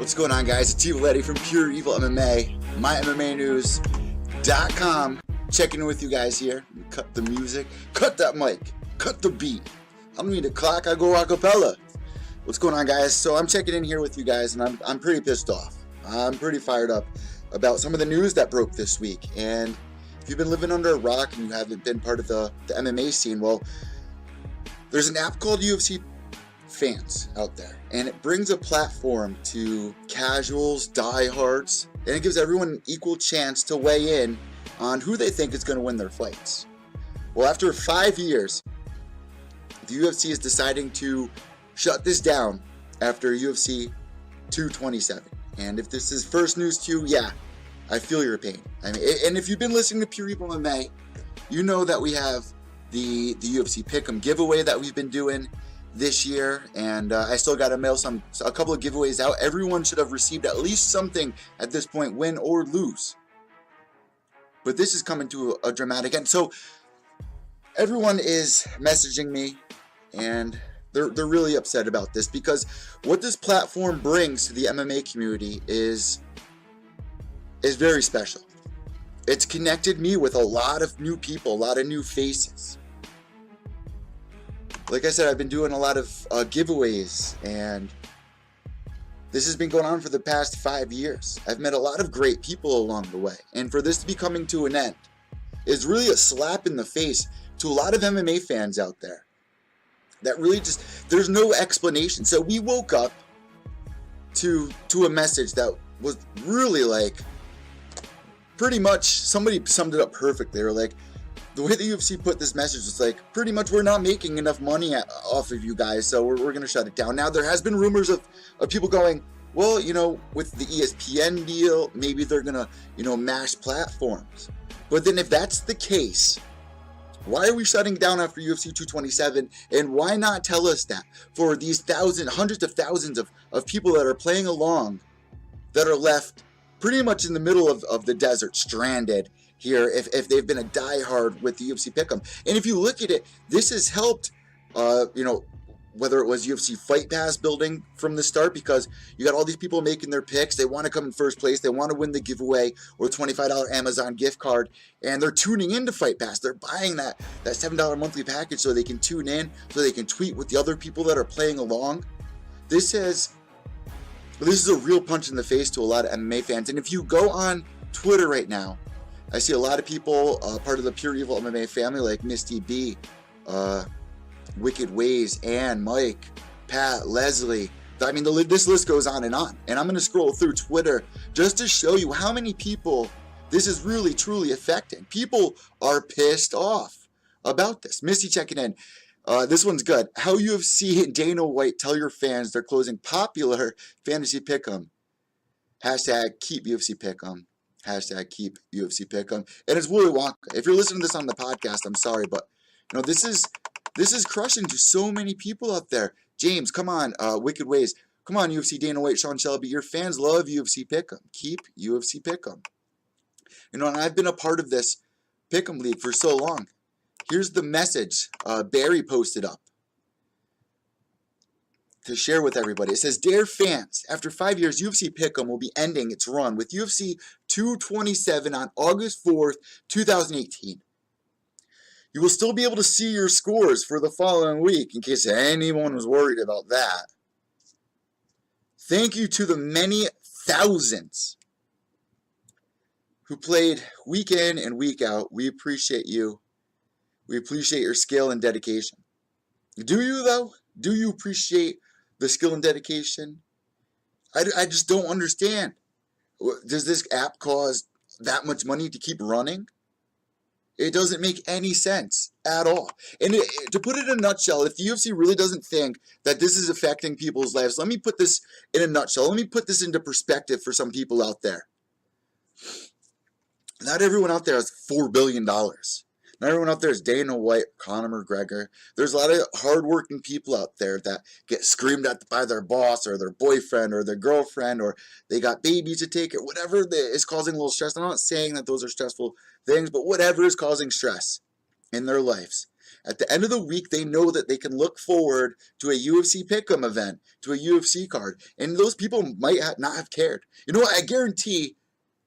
What's going on, guys? It's Evil Eddie from Pure EVil MMA, MyMMAnews.com. Checking in with you guys here. Cut the music, cut that mic, cut the beat. I don't need a clock, I go a cappella. What's going on, guys? So I'm checking in here with you guys, and I'm pretty pissed off. I'm pretty fired up about some of the news that broke this week. And if you've been living under a rock and you haven't been part of the MMA scene, well, there's an app called UFC Fans out there, and it brings a platform to casuals, diehards, and it gives everyone an equal chance to weigh in on who they think is going to win their fights. Well, after 5 years, the UFC is deciding to shut this down after UFC 227. And if this is first news to you, yeah, I feel your pain. I mean, and if you've been listening to Pure EVil MMA, you know that we have the UFC Pickem giveaway that we've been doing this year, and I still got to mail a couple of giveaways out. Everyone should have received at least something at this point, win or lose. But this is coming to a dramatic end. So everyone is messaging me, and they're really upset about this, because what this platform brings to the MMA community is very special. It's connected me with a lot of new people, a lot of new faces. Like I said, I've been doing a lot of giveaways, and this has been going on for the past 5 years. I've met a lot of great people along the way, and for this to be coming to an end is really a slap in the face to a lot of MMA fans out there. That really just, there's no explanation. So we woke up to a message that was really like, pretty much, somebody summed it up perfectly. They were like, the way the UFC put this message was like, pretty much, we're not making enough money off of you guys, so we're going to shut it down. Now, there has been rumors of people going, well, you know, with the ESPN deal, maybe they're going to, you know, mash platforms. But then if that's the case, why are we shutting down after UFC 227? And why not tell us that for these hundreds of thousands of people that are playing along, that are left pretty much in the middle of the desert, stranded here, if they've been a diehard with the UFC Pickem. And if you look at it, this has helped, you know, whether it was UFC Fight Pass building from the start, because you got all these people making their picks. They want to come in first place. They want to win the giveaway or $25 Amazon gift card, and they're tuning into Fight Pass. They're buying that $7 monthly package so they can tune in, so they can tweet with the other people that are playing along. This is a real punch in the face to a lot of MMA fans. And if you go on Twitter right now, I see a lot of people, part of the Pure EVil MMA family, like Misty B, Wicked Ways, Ann, Mike, Pat, Leslie. I mean, this list goes on. And I'm going to scroll through Twitter just to show you how many people this is really, truly affecting. People are pissed off about this. Misty checking in. This one's good. How UFC and Dana White tell your fans they're closing popular fantasy pick'em. Hashtag keep UFC Pick'em. Hashtag keep UFC Pickem. And it's Willy Wonka. If you're listening to this on the podcast, I'm sorry, but you know, this is crushing to so many people out there. James, come on, Wicked Ways. Come on, UFC Dana White, Sean Shelby. Your fans love UFC Pickem. Keep UFC Pickem. You know, and I've been a part of this Pick'em League for so long. Here's the message Barry posted up to share with everybody. It says, "Dear fans, after 5 years, UFC Pickem will be ending its run with UFC 227 on August 4th, 2018. You will still be able to see your scores for the following week, in case anyone was worried about that. Thank you to the many thousands who played week in and week out. We appreciate you. We appreciate your skill and dedication." Do you, though? Do you appreciate the skill and dedication? I just don't understand. Does this app cost that much money to keep running? It doesn't make any sense at all. And to put it in a nutshell, if the UFC really doesn't think that this is affecting people's lives, let me put this in a nutshell. Let me put this into perspective for some people out there. Not everyone out there has $4 billion. Not everyone out there is Dana White, Conor McGregor. There's a lot of hardworking people out there that get screamed at by their boss or their boyfriend or their girlfriend, or they got babies to take care, whatever is causing a little stress. I'm not saying that those are stressful things, but whatever is causing stress in their lives. At the end of the week, they know that they can look forward to a UFC Pickem event, to a UFC card. And those people might not have cared. You know what? I guarantee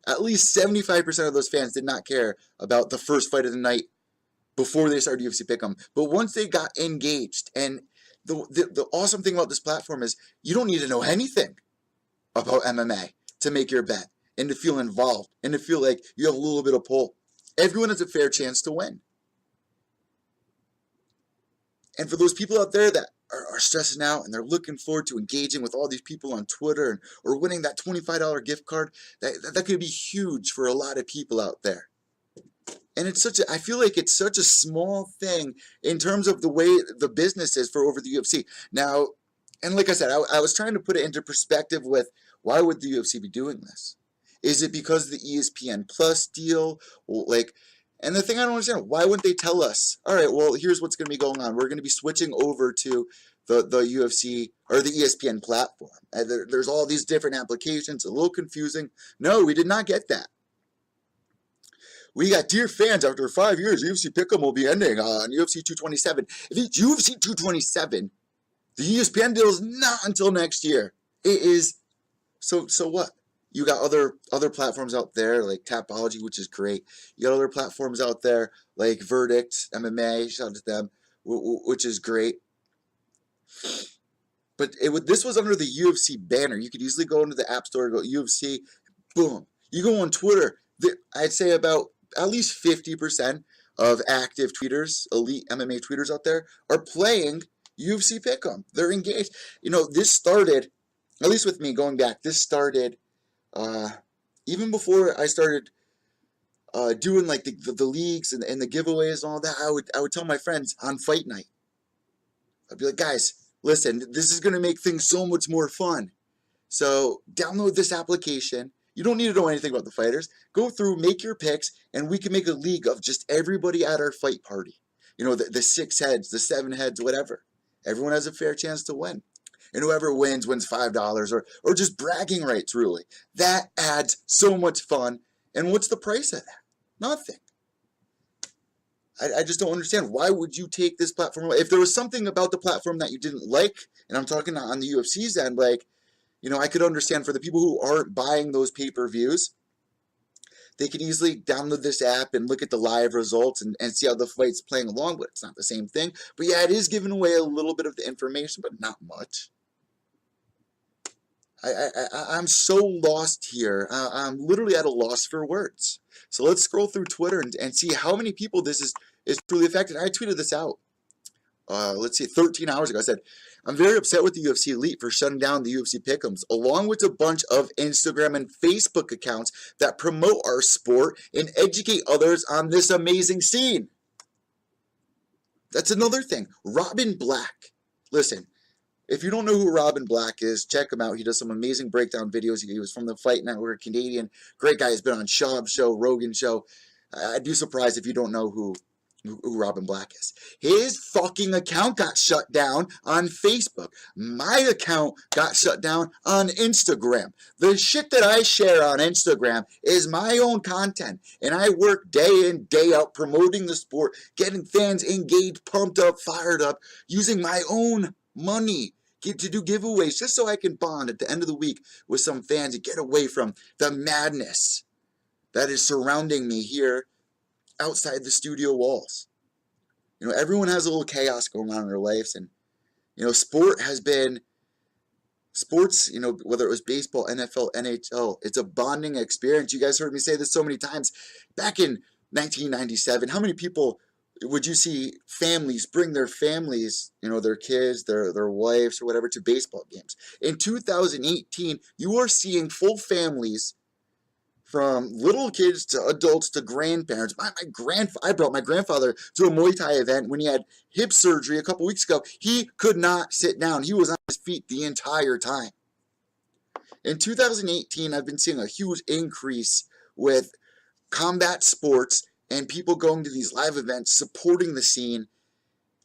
at least 75% of those fans did not care about the first fight of the night before they started UFC Pick'em. But once they got engaged, and the awesome thing about this platform is you don't need to know anything about MMA to make your bet and to feel involved and to feel like you have a little bit of pull. Everyone has a fair chance to win. And for those people out there that are stressing out and they're looking forward to engaging with all these people on Twitter or winning that $25 gift card, that could be huge for a lot of people out there. And I feel like it's such a small thing in terms of the way the business is for over the UFC. Now, and like I said, I was trying to put it into perspective with why would the UFC be doing this? Is it because of the ESPN Plus deal? And the thing I don't understand, why wouldn't they tell us, all right, well, here's what's going to be going on. We're going to be switching over to the UFC or the ESPN platform. There's all these different applications, a little confusing. No, we did not get that. We got, dear fans, after 5 years, UFC Pickem will be ending on UFC 227. If it's UFC 227, the ESPN deal is not until next year. It is, so what? You got other platforms out there like Tapology, which is great. You got other platforms out there like Verdict MMA, shout out to them, which is great. But this was under the UFC banner. You could easily go into the App Store, go UFC, boom. You go on Twitter, I'd say about at least 50% of active tweeters, elite MMA tweeters out there, are playing UFC Pick'em. They're engaged. You know, this started, at least with me going back, this started even before I started doing like the leagues and the giveaways and all that. I would tell my friends on fight night, I'd be like, guys, listen, this is going to make things so much more fun. So download this application. You don't need to know anything about the fighters. Go through, make your picks, and we can make a league of just everybody at our fight party. You know, the 6 heads, the 7 heads, whatever. Everyone has a fair chance to win. And whoever wins $5 or just bragging rights, really. That adds so much fun. And what's the price of that? Nothing. I just don't understand. Why would you take this platform away? If there was something about the platform that you didn't like, and I'm talking on the UFC's end, like, you know, I could understand for the people who aren't buying those pay-per-views, they can easily download this app and look at the live results and see how the fight's playing along, but it's not the same thing. But yeah, it is giving away a little bit of the information, but not much. I'm so lost here. I'm literally at a loss for words. So let's scroll through Twitter and see how many people this is truly affected. I tweeted this out, let's see, 13 hours ago. I said, I'm very upset with the UFC Elite for shutting down the UFC Pickems, along with a bunch of Instagram and Facebook accounts that promote our sport and educate others on this amazing scene. That's another thing. Robin Black. Listen, if you don't know who Robin Black is, check him out. He does some amazing breakdown videos. He was from the Fight Network, Canadian. Great guy. He's been on Schaub's show, Rogan's show. I'd be surprised if you don't know who Robin Black is. His fucking account got shut down on Facebook. My account got shut down on Instagram. The shit that I share on Instagram is my own content, and I work day in, day out promoting the sport, getting fans engaged, pumped up, fired up, using my own money to do giveaways just so I can bond at the end of the week with some fans and get away from the madness that is surrounding me here outside the studio walls. You know, everyone has a little chaos going on in their lives, and, you know, sports, you know, whether it was baseball, NFL, NHL, it's a bonding experience. You guys heard me say this so many times. Back in 1997, how many people would you see families bring their families, you know, their kids, their wives or whatever, to baseball games? In 2018, you are seeing full families, from little kids to adults to grandparents. I brought my grandfather to a Muay Thai event when he had hip surgery a couple weeks ago. He could not sit down. He was on his feet the entire time. In 2018, I've been seeing a huge increase with combat sports and people going to these live events, supporting the scene.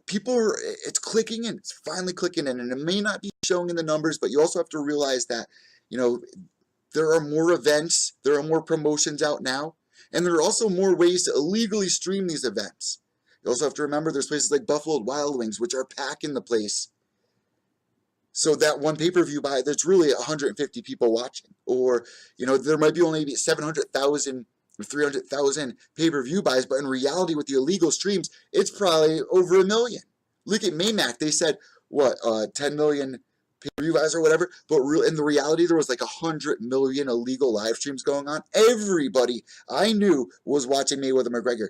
It's clicking in. It's finally clicking in. And it may not be showing in the numbers, but you also have to realize that, you know, there are more events, there are more promotions out now, and there are also more ways to illegally stream these events. You also have to remember there's places like Buffalo Wild Wings, which are packing the place. So that one pay-per-view buy, there's really 150 people watching. Or, there might be only 700,000 or 300,000 pay-per-view buys, but in reality with the illegal streams, it's probably over 1 million. Look at Maymac. They said, 10 million pay-per-view buys or whatever, but in the reality, there was like 100 million illegal live streams going on. Everybody I knew was watching Mayweather McGregor.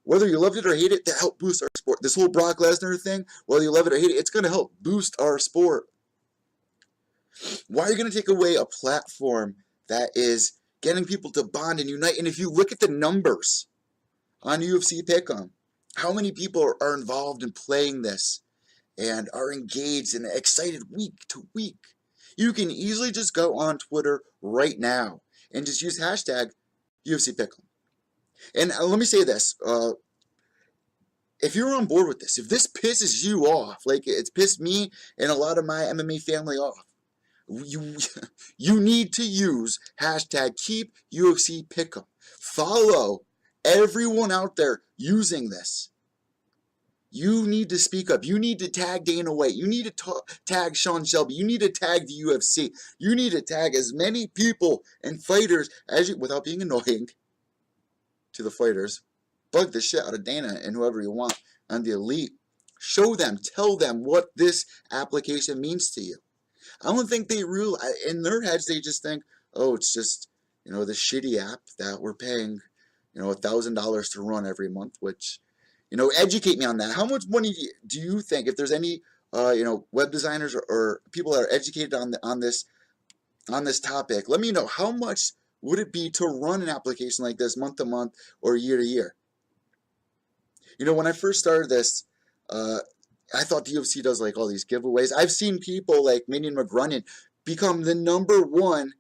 Whether you loved it or hate it, that helped boost our sport. This whole Brock Lesnar thing, whether you love it or hate it, it's going to help boost our sport. Why are you going to take away a platform that is getting people to bond and unite? And if you look at the numbers on UFC Pickem, how many people are involved in playing this and are engaged and excited week to week? You can easily just go on Twitter right now and just use hashtag UFC Pickem. And let me say this. If you're on board with this, if this pisses you off, like it's pissed me and a lot of my MMA family off, you need to use hashtag keep UFC Pickem. Follow everyone out there using this. You need to speak up. You need to tag Dana White. You need to tag Sean Shelby. You need to tag the UFC. You need to tag as many people and fighters as you, without being annoying to the fighters. Bug the shit out of Dana and whoever you want on the elite. Show them, tell them what this application means to you. I don't think they realize, in their heads, they just think, oh, it's just, the shitty app that we're paying, $1,000 to run every month, which, educate me on that. How much money do you think, if there's any, web designers or people that are educated on this topic, let me know, how much would it be to run an application like this month to month or year to year? When I first started this, I thought the UFC does like all these giveaways. I've seen people like Minion McGrunion become the #1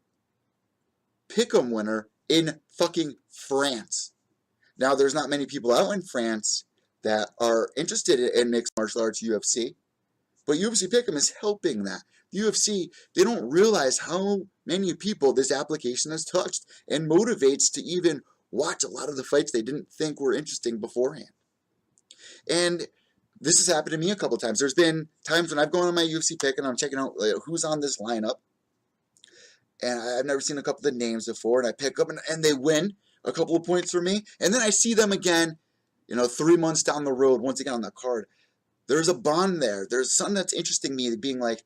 Pick'em winner in fucking France. Now, there's not many people out in France that are interested in mixed martial arts UFC, but UFC Pickem is helping that. The UFC, they don't realize how many people this application has touched and motivates to even watch a lot of the fights they didn't think were interesting beforehand. And this has happened to me a couple times. There's been times when I've gone on my UFC pick and I'm checking out who's on this lineup. And I've never seen a couple of the names before. And I pick up and they win a couple of points for me. And then I see them again, 3 months down the road, once again on the card. There's a bond there. There's something that's interesting me, being like,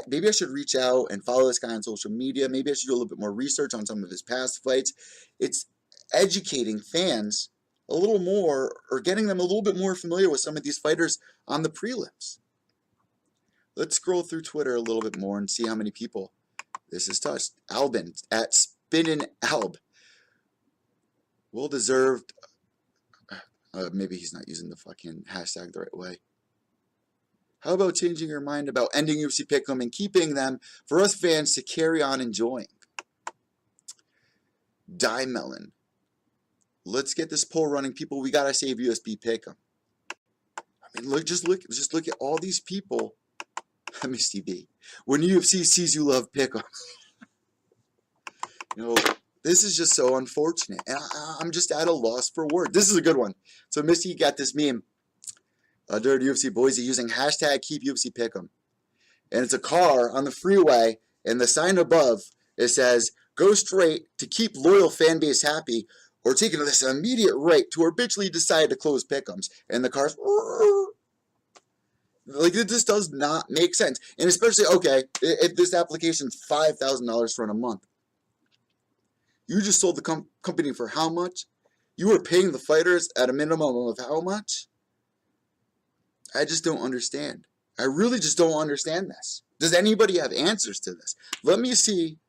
maybe I should reach out and follow this guy on social media. Maybe I should do a little bit more research on some of his past fights. It's educating fans a little more, or getting them a little bit more familiar with some of these fighters on the prelims. Let's scroll through Twitter a little bit more and see how many people this has touched. Albin at Spinnin' Alb. Well deserved. Maybe he's not using the fucking hashtag the right way. How about changing your mind about ending UFC Pickem and keeping them for us fans to carry on enjoying? Die Melon. Let's get this poll running, people. We gotta save UFC Pickem. I mean, just look at all these people. Misty B. When UFC sees you love Pickem, this is just so unfortunate, and I'm just at a loss for words. This is a good one. So Misty got this meme. Dirty UFC Boise using hashtag keep UFC Pickem, and it's a car on the freeway, and the sign above it says, "Go straight to keep loyal fan base happy, or taking this immediate right to habitually decide to close Pickems." And the car's like, this does not make sense. And especially, okay, if this application's $5,000 for a month, you just sold the company for how much? You were paying the fighters at a minimum of how much? I just don't understand. I really just don't understand this. Does anybody have answers to this? Let me see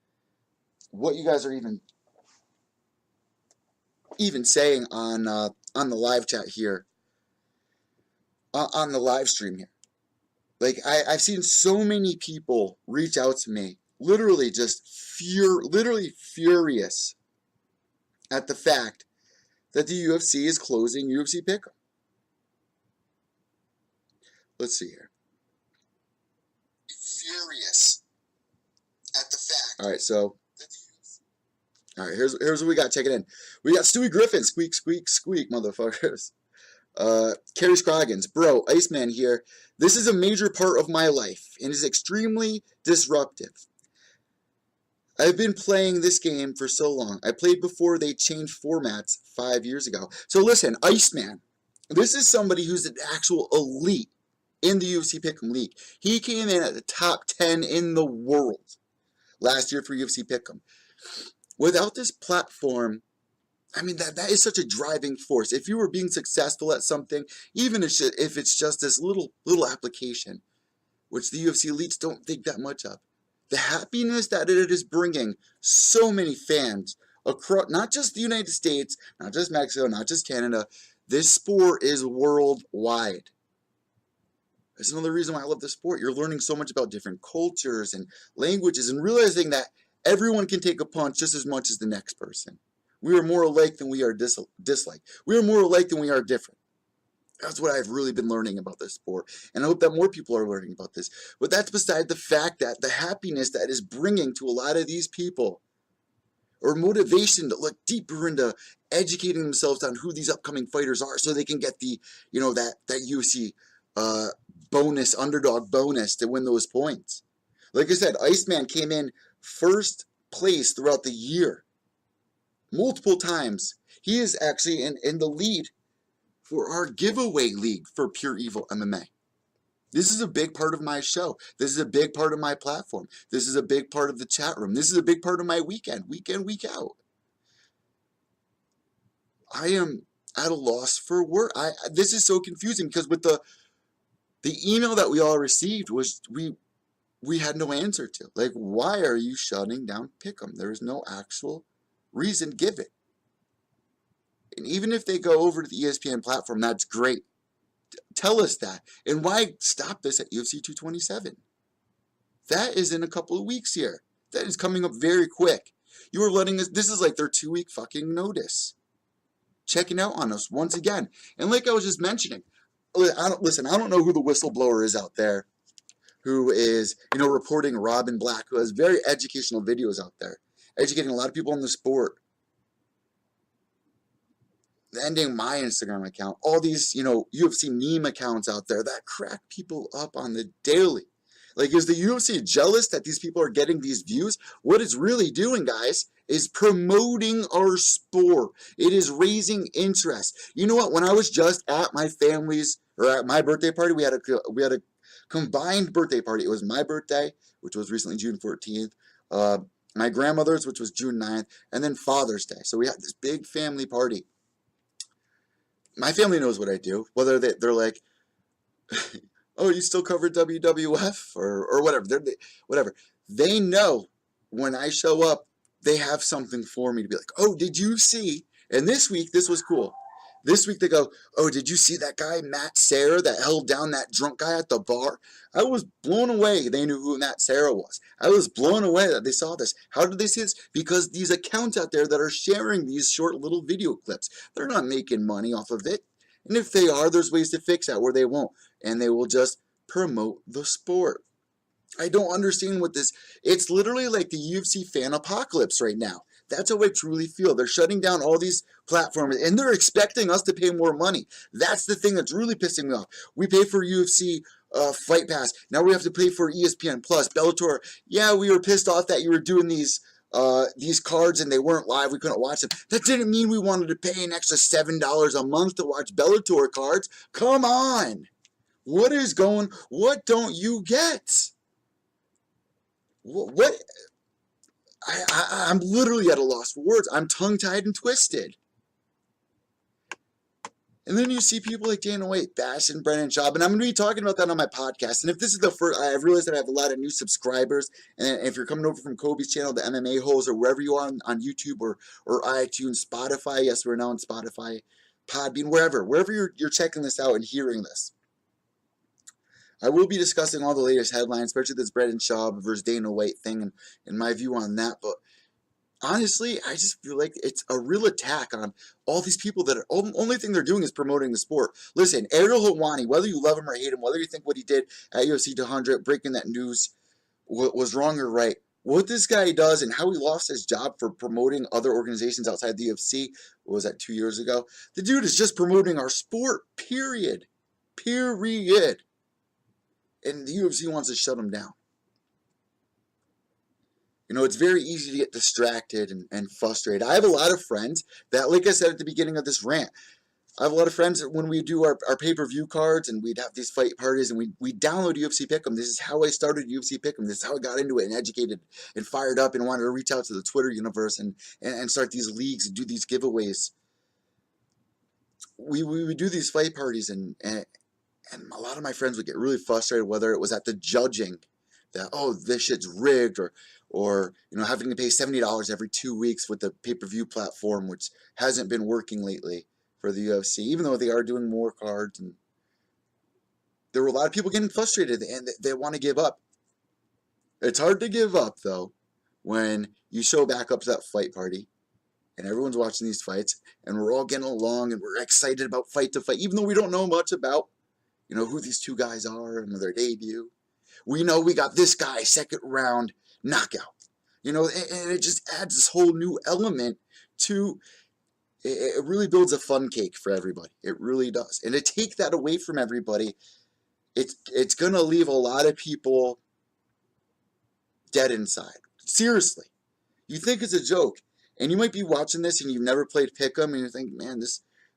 what you guys are even saying on the live chat here, on the live stream here. Like, I've seen so many people reach out to me, literally just furious at the fact that the UFC is closing UFC Pickem. Let's see here. Furious at the fact. All right, so. All right, here's what we got. Check it in. We got Stewie Griffin. Squeak, squeak, squeak, motherfuckers. Kerry Scroggins, bro, Iceman here. This is a major part of my life and is extremely disruptive. I've been playing this game for so long. I played before they changed formats 5 years ago. So listen, Iceman, this is somebody who's an actual elite in the UFC Pickem League. He came in at the top 10 in the world last year for UFC Pickem. Without this platform, I mean, that is such a driving force. If you were being successful at something, even if it's just this little application, which the UFC elites don't think that much of, the happiness that it is bringing so many fans across, not just the United States, not just Mexico, not just Canada, this sport is worldwide. That's another reason why I love this sport. You're learning so much about different cultures and languages and realizing that everyone can take a punch just as much as the next person. We are more alike than we are dislike. We are more alike than we are different. That's what I've really been learning about this sport. And I hope that more people are learning about this. But that's beside the fact that the happiness that is bringing to a lot of these people, or motivation to look deeper into educating themselves on who these upcoming fighters are so they can get the, that UFC bonus, underdog bonus to win those points. Like I said, Iceman came in first place throughout the year multiple times. He is actually in the lead for our giveaway league for Pure EVil MMA. This is a big part of my show. This is a big part of my platform. This is a big part of the chat room. This is a big part of my weekend, week out. I am at a loss for words. This is so confusing because with the email that we all received was we had no answer to. Like, why are you shutting down Pickem? There is no actual reason given. And even if they go over to the ESPN platform, that's great. Tell us that. And why stop this at UFC 227? That is in a couple of weeks here. That is coming up very quick. You are letting us, this is like their 2-week fucking notice. Checking out on us once again. And like I was just mentioning, I don't know who the whistleblower is out there who is, reporting Robin Black, who has very educational videos out there, educating a lot of people on the sport. Ending my Instagram account, all these, UFC meme accounts out there that crack people up on the daily. Like, is the UFC jealous that these people are getting these views? What it's really doing, guys, is promoting our sport. It is raising interest. You know what? When I was just at my family's, or at my birthday party, we had a combined birthday party. It was my birthday, which was recently June 14th, my grandmother's, which was June 9th, and then Father's Day. So we had this big family party. My family knows what I do, whether they're like, oh, you still cover WWF or whatever. Whatever. They know when I show up, they have something for me to be like, oh, did you see? And this week, this was cool. This week they go, oh, did you see that guy, Matt Serra, that held down that drunk guy at the bar? I was blown away they knew who Matt Serra was. I was blown away that they saw this. How did they see this? Because these accounts out there that are sharing these short little video clips, they're not making money off of it. And if they are, there's ways to fix that where they won't. And they will just promote the sport. I don't understand what this, it's literally like the UFC fan apocalypse right now. That's how I truly feel. They're shutting down all these platforms, and they're expecting us to pay more money. That's the thing that's really pissing me off. We pay for UFC Fight Pass. Now we have to pay for ESPN Plus, Bellator. Yeah, we were pissed off that you were doing these cards and they weren't live. We couldn't watch them. That didn't mean we wanted to pay an extra $7 a month to watch Bellator cards. Come on. What don't you get? What? I'm literally at a loss for words. I'm tongue-tied and twisted. And then you see people like Dana White bashing Brennan Schaub, and I'm going to be talking about that on my podcast. And if this is the first, I've realized that I have a lot of new subscribers, and if you're coming over from Kobe's channel, the MMA Holes, or wherever you are on YouTube or iTunes, Spotify, yes, we're now on Spotify, Podbean, wherever you're checking this out and hearing this. I will be discussing all the latest headlines, especially this Brennan Schaub versus Dana White thing, and my view on that. But honestly, I just feel like it's a real attack on all these people that are only thing they're doing is promoting the sport. Listen, Ariel Helwani, whether you love him or hate him, whether you think what he did at UFC 200, breaking that news, was wrong or right, what this guy does and how he lost his job for promoting other organizations outside the UFC, what was that, 2 years ago? The dude is just promoting our sport, period. Period. And the UFC wants to shut him down. You know, it's very easy to get distracted and frustrated. I have a lot of friends that, like I said at the beginning of this rant, I have a lot of friends that when we do our pay-per-view cards and we'd have these fight parties and we download UFC Pickem. This is how I started UFC Pickem. This is how I got into it and educated and fired up and wanted to reach out to the Twitter universe and start these leagues and do these giveaways. We would do these fight parties and a lot of my friends would get really frustrated whether it was at the judging that, oh, this shit's rigged, or you know, having to pay $70 every 2 weeks with the pay-per-view platform, which hasn't been working lately for the UFC, even though they are doing more cards. And there were a lot of people getting frustrated and they want to give up. It's hard to give up, though, when you show back up to that fight party and everyone's watching these fights and we're all getting along and we're excited about fight to fight, even though we don't know much about, you know, who these two guys are and their debut. We know we got this guy, second round knockout. You know, and it just adds this whole new element to it. Really builds a fun cake for everybody. It really does. And to take that away from everybody, it's going to leave a lot of people dead inside. Seriously. You think it's a joke. And you might be watching this and you've never played Pick'em and you think, man,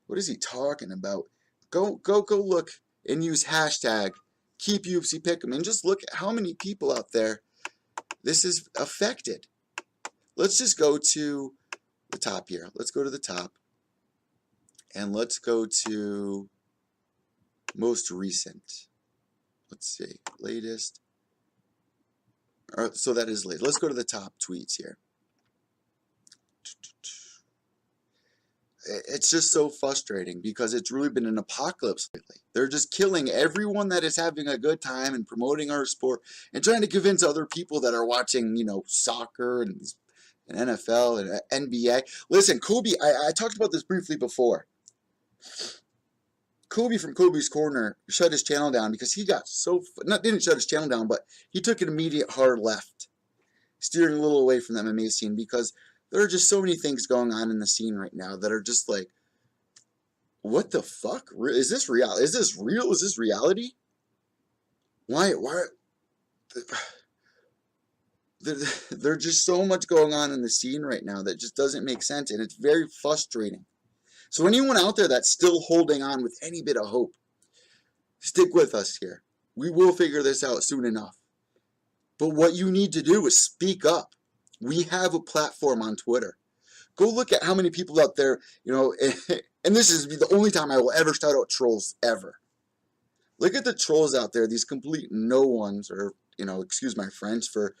what is he talking about? Go look and use hashtag Keep UFC Pickem and just look at how many people out there this is affected. Let's just go to the top here. Let's go to the top and let's go to most recent. Let's see, latest. So that is late. Let's go to the top tweets here. It's just so frustrating because it's really been an apocalypse lately. They're just killing everyone that is having a good time and promoting our sport and trying to convince other people that are watching, you know, soccer and NFL and NBA. Listen, Kobe, I talked about this briefly before. Kobe from Kobe's Corner shut his channel down because he got didn't shut his channel down, but he took an immediate hard left, steering a little away from the MMA scene because there are just so many things going on in the scene right now that are just like, what the fuck? Is this real? Is this real? Is this reality? Why? There's just so much going on in the scene right now that just doesn't make sense, and it's very frustrating. So anyone out there that's still holding on with any bit of hope, stick with us here. We will figure this out soon enough. But what you need to do is speak up. We have a platform on Twitter. Go look at how many people out there, you know, and this is the only time I will ever shout out trolls ever. Look at the trolls out there, these complete no ones, or, you know, excuse my French for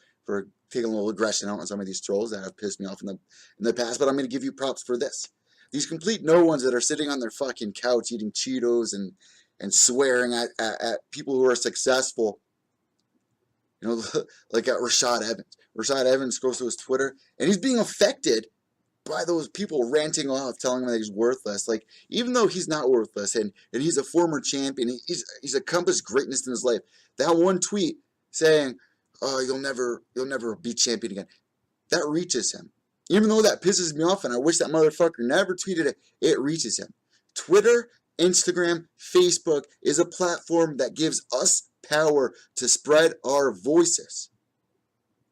taking a little aggression out on some of these trolls that have pissed me off in the past, but I'm going to give you props for this. These complete no ones that are sitting on their fucking couch eating Cheetos and swearing at people who are successful. You know, like at Rashad Evans. Rashad Evans goes to his Twitter, and he's being affected by those people ranting off, telling him that he's worthless. Like, even though he's not worthless, and he's a former champion, he's accomplished greatness in his life. That one tweet saying, "Oh, you'll never be champion again," that reaches him. Even though that pisses me off, and I wish that motherfucker never tweeted it, it reaches him. Twitter, Instagram, Facebook is a platform that gives us power to spread our voices.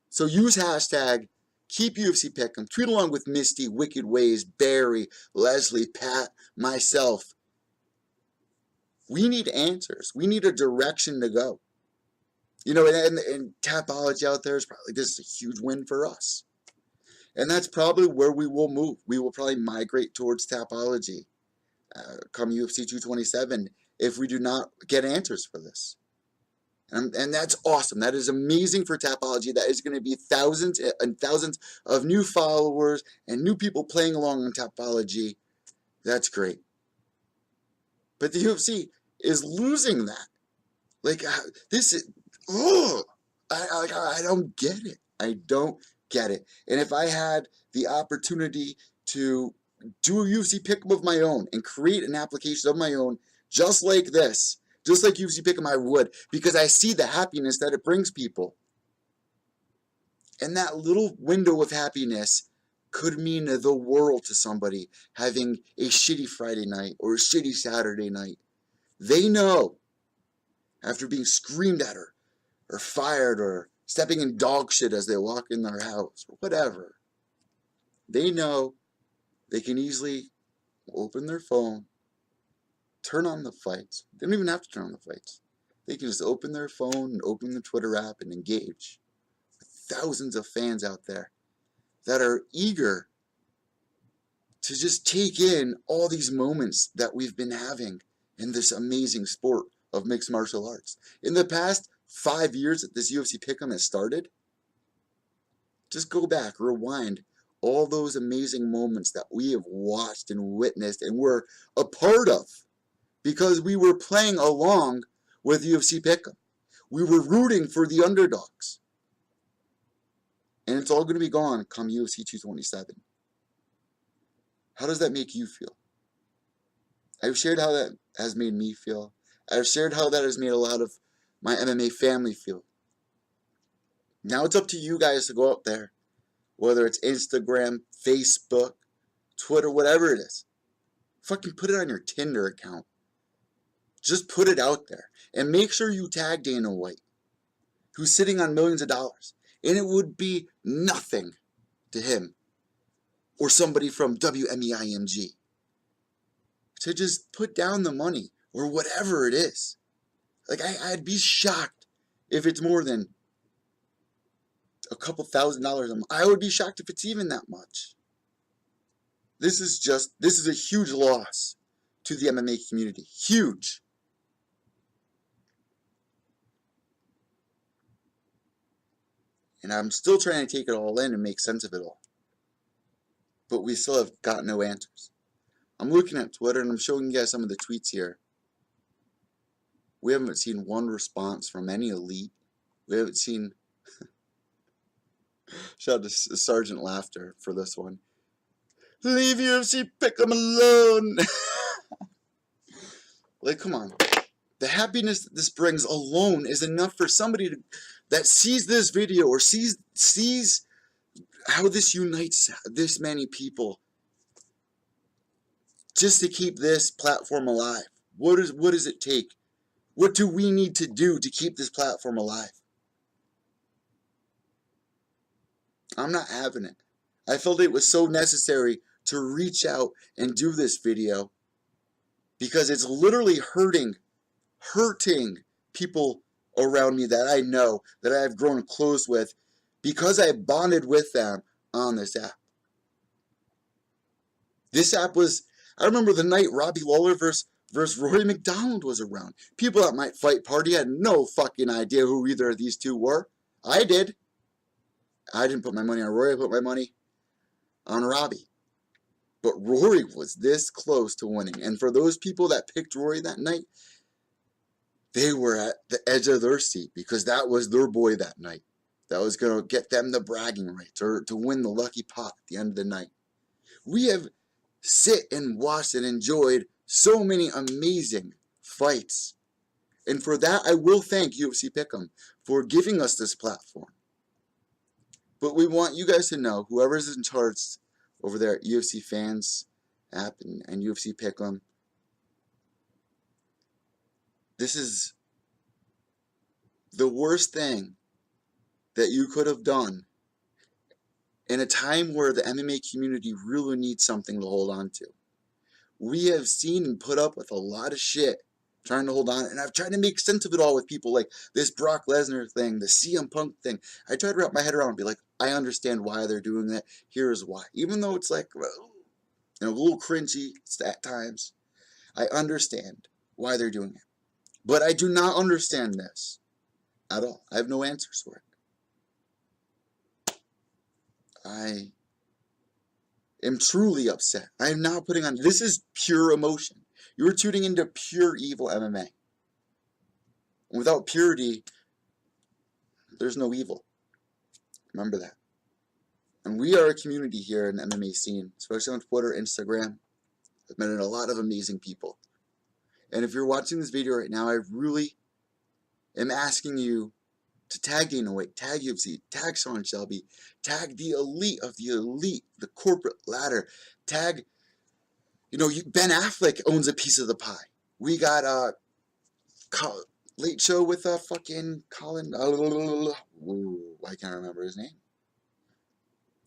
So use hashtag Keep UFC Pickem. Tweet along with Misty, Wicked Ways, Barry, Leslie, Pat, myself. We need answers. We need a direction to go. You know, and Tapology out there is probably, this is a huge win for us. And that's probably where we will move. We will probably migrate towards Tapology come UFC 227 if we do not get answers for this. And that's awesome. That is amazing for Tapology. That is going to be thousands and thousands of new followers and new people playing along on Tapology. That's great. But the UFC is losing that. Like, this is, I don't get it. I don't get it. And if I had the opportunity to do a UFC Pickem of my own and create an application of my own, just like this, just like UFC Pickem, I would, because I see the happiness that it brings people. And that little window of happiness could mean the world to somebody having a shitty Friday night or a shitty Saturday night. They know, after being screamed at or fired or stepping in dog shit as they walk in their house or whatever, they know they can easily open their phone, turn on the fights. They don't even have to turn on the fights. They can just open their phone and open the Twitter app and engage with thousands of fans out there that are eager to just take in all these moments that we've been having in this amazing sport of mixed martial arts. In the past 5 years that this UFC Pickem has started, just go back, rewind all those amazing moments that we have watched and witnessed and were a part of because we were playing along with UFC Pickem. We were rooting for the underdogs. And it's all going to be gone come UFC 227. How does that make you feel? I've shared how that has made me feel. I've shared how that has made a lot of my MMA family feel. Now it's up to you guys to go out there, whether it's Instagram, Facebook, Twitter, whatever it is. Fucking put it on your Tinder account. Just put it out there. And make sure you tag Dana White, who's sitting on millions of dollars. And it would be nothing to him or somebody from WMEIMG to just put down the money or whatever it is. Like, I'd be shocked if it's more than a couple $1,000s a month. I would be shocked if it's even that much. This is a huge loss to the MMA community. Huge. And I'm still trying to take it all in and make sense of it all. But we still have got no answers. I'm looking at Twitter and I'm showing you guys some of the tweets here. We haven't seen one response from any elite. We haven't seen... Shout out to Sergeant Laughter for this one. Leave UFC Pickem alone! Like, come on. The happiness that this brings alone is enough for somebody that sees this video or sees how this unites this many people just to keep this platform alive. What does it take? What do we need to do to keep this platform alive? I'm not having it. I felt it was so necessary to reach out and do this video because it's literally hurting people around me that I know, that I've grown close with because I bonded with them on this app. This app was, I remember the night Robbie Lawler versus Rory McDonald was around. People at my fight party had no fucking idea who either of these two were. I did. I didn't put my money on Rory, I put my money on Robbie. But Rory was this close to winning. And for those people that picked Rory that night, they were at the edge of their seat because that was their boy that night. That was going to get them the bragging rights or to win the lucky pot at the end of the night. We have sit and watched and enjoyed so many amazing fights. And for that, I will thank UFC Pickem for giving us this platform. But we want you guys to know, whoever's in charge over there at UFC Fans app and UFC Pickem, this is the worst thing that you could have done in a time where the MMA community really needs something to hold on to. We have seen and put up with a lot of shit trying to hold on, and I've tried to make sense of it all with people like this Brock Lesnar thing, the CM Punk thing. I try to wrap my head around and be like, I understand why they're doing that. Here's why. Even though it's like, a little cringy at times, I understand why they're doing it. But I do not understand this at all. I have no answers for it. I am truly upset. I am not putting on... This is pure emotion. You're tuning into Pure EVil MMA. And without purity, there's no evil. Remember that. And we are a community here in the MMA scene, especially on Twitter, Instagram. I've met a lot of amazing people. And if you're watching this video right now, I really am asking you to tag Dana White, tag UFC, tag Sean Shelby, tag the elite of the elite, the corporate ladder, tag, Ben Affleck owns a piece of the pie. We got Late Show with fucking Colin, I can't remember his name.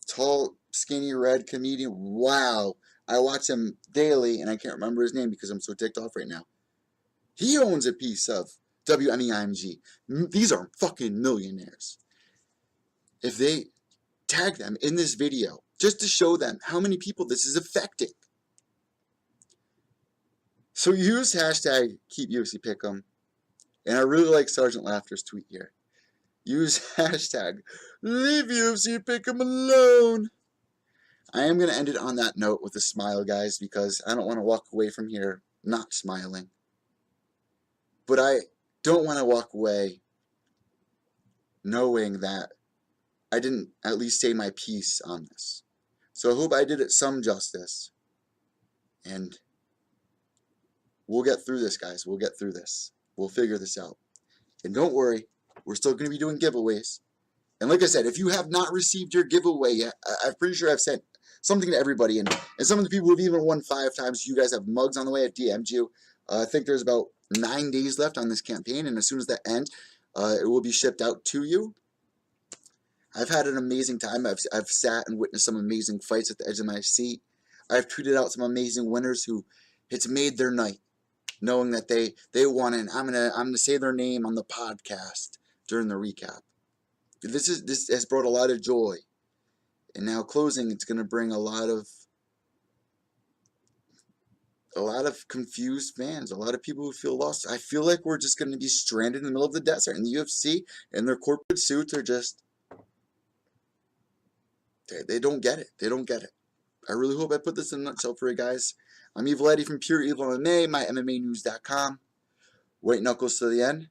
Tall, skinny, red comedian. Wow. I watch him daily, and I can't remember his name because I'm so ticked off right now. He owns a piece of WMEIMG. These are fucking millionaires. If they tag them in this video, just to show them how many people this is affecting. So use hashtag #KeepUFCPickem. And I really like Sergeant Laughter's tweet here. Use hashtag leave UFC Pickem alone. I am going to end it on that note with a smile, guys, because I don't want to walk away from here not smiling. But I don't want to walk away knowing that I didn't at least say my piece on this. So I hope I did it some justice. And we'll get through this, guys. We'll get through this. We'll figure this out. And don't worry, we're still going to be doing giveaways. And like I said, if you have not received your giveaway yet, I'm pretty sure I've sent something to everybody. And some of the people who have even won 5 times, you guys have mugs on the way. I've DM'd you. I think there's about 9 days left on this campaign. And as soon as that ends, it will be shipped out to you. I've had an amazing time. I've sat and witnessed some amazing fights at the edge of my seat. I've tweeted out some amazing winners who it's made their night, knowing that they won, and I'm gonna say their name on the podcast during the recap. This has brought a lot of joy, and now closing, it's gonna bring a lot of confused fans, a lot of people who feel lost. I feel like we're just gonna be stranded in the middle of the desert, and the UFC and their corporate suits are just they don't get it. They don't get it. I really hope I put this in a nutshell for you guys. I'm Evil Eddie from Pure EVil MMA, my MMAnews.com. White knuckles to the end.